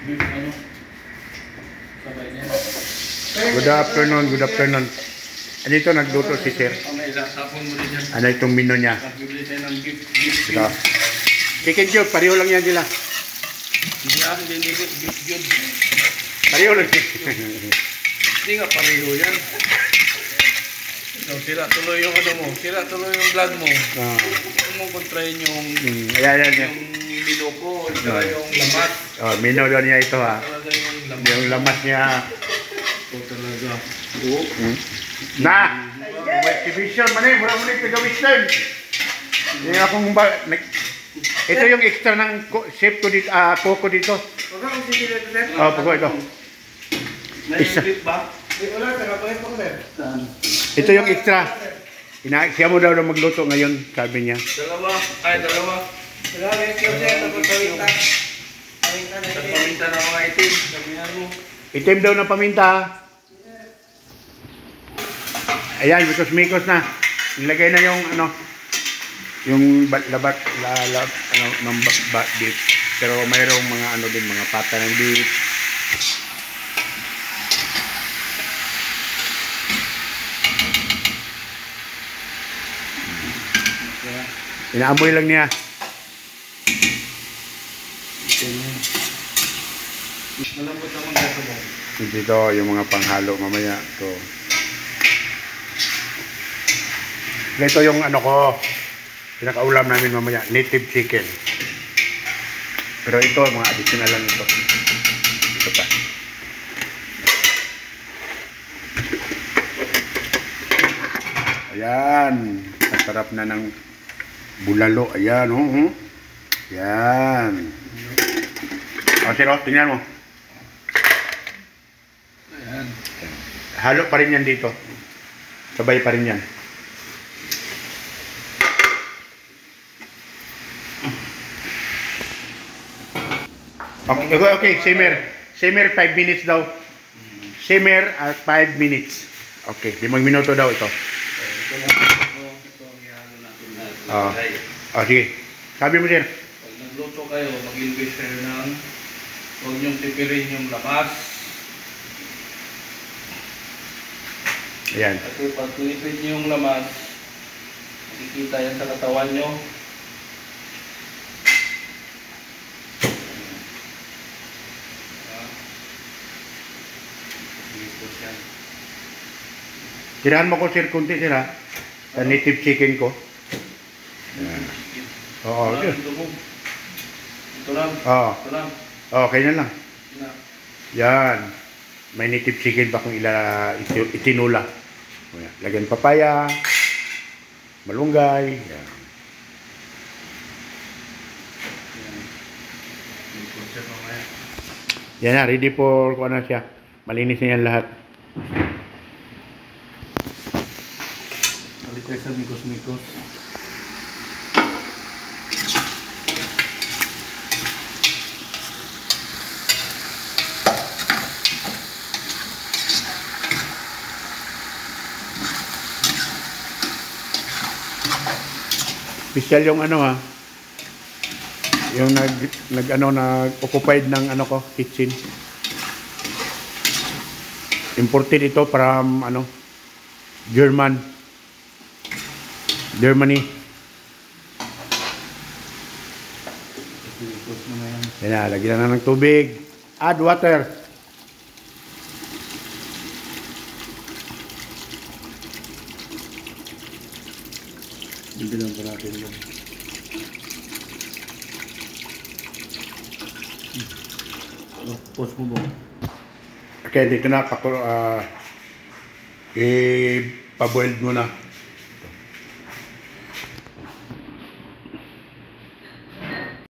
beef ano. Sabay niya. Good afternoon, good afternoon. Dito nagluto si Sir. Okay, tapon mo rin yan. Ano itong menu niya? Nagbibili tayo ng beef Ito. Chicken cube, pareho lang yan sila. Hindi beef yun. Pareho lang. Hindi nga pareho yan. So, sira tuloy yung ano mo. Sira tuloy yung vlog mo. Huwag mong kontrahin yung Ayan. yung menu ko. Sira yung lamat. Oh, menu doon niya ito ha. Talaga yung lamat. Yung lamas niya. Ito talaga. Na! Exhibition man eh, mura mo na taga-western. Yung akong ito yung extra ng chef ko dito, coco dito. Oh, pagko ito. Isa. Ito yung extra. Siya mo daw na magluto ngayon, sabi niya. Dalawa. Paminta na mga itim. Sabihan mo. Itim daw na paminta. Ayan, mikos na. Nilagay na yung ano, yung labat, ano, ng beef. Pero mayroong mga ano din, mga pata ng beef. Inaamoy lang niya. Malambot naman dito mo. Dito yung mga panghalo mamaya. Ito yung ano ko, pinakaulam namin mamaya, native chicken. Pero ito, mga additional lang ito. Ito pa. Ayan, ang sarap na ng bulalo. Ayan, Ayan. O, sino, tingnan mo. Ayan. Halo pa rin yan dito. Sabay pa rin yan. Okay, simmer 5 minutes daw. Simmer at 5 minutes. Okay, 5 minuto daw ito. Ito ang ihalo natin na. Sige. Sabi mo, Sir. Pag nagluto kayo, mag-invest kayo ng huwag niyong tipirin yung lamas. Ayan. Kasi pag tinipid niyo yung lamas, makikita yan sa katawan niyo. Tirahan mo ko, Sir, kunti, Sir, ha? Sa native chicken ko. Ayan. Oo, okay. Ito lang. Oo. Ito lang. Okay na lang. Na. Yan. May native chicken pa kung itinula. Lagyan papaya, malunggay. Yan. Yan na, ready for kung ano siya. Malinis na yan lahat. Balik tayo sa mikos-mikos. Special yung ano ha. Yung nag-occupied ng ano ko, kitchen. Imported ito from Germany. Yan na, lagyan na ng tubig. Add water. Hindi lang pa natin yun. Pause mo ba? Okay, dito na. I-paboiled mo na.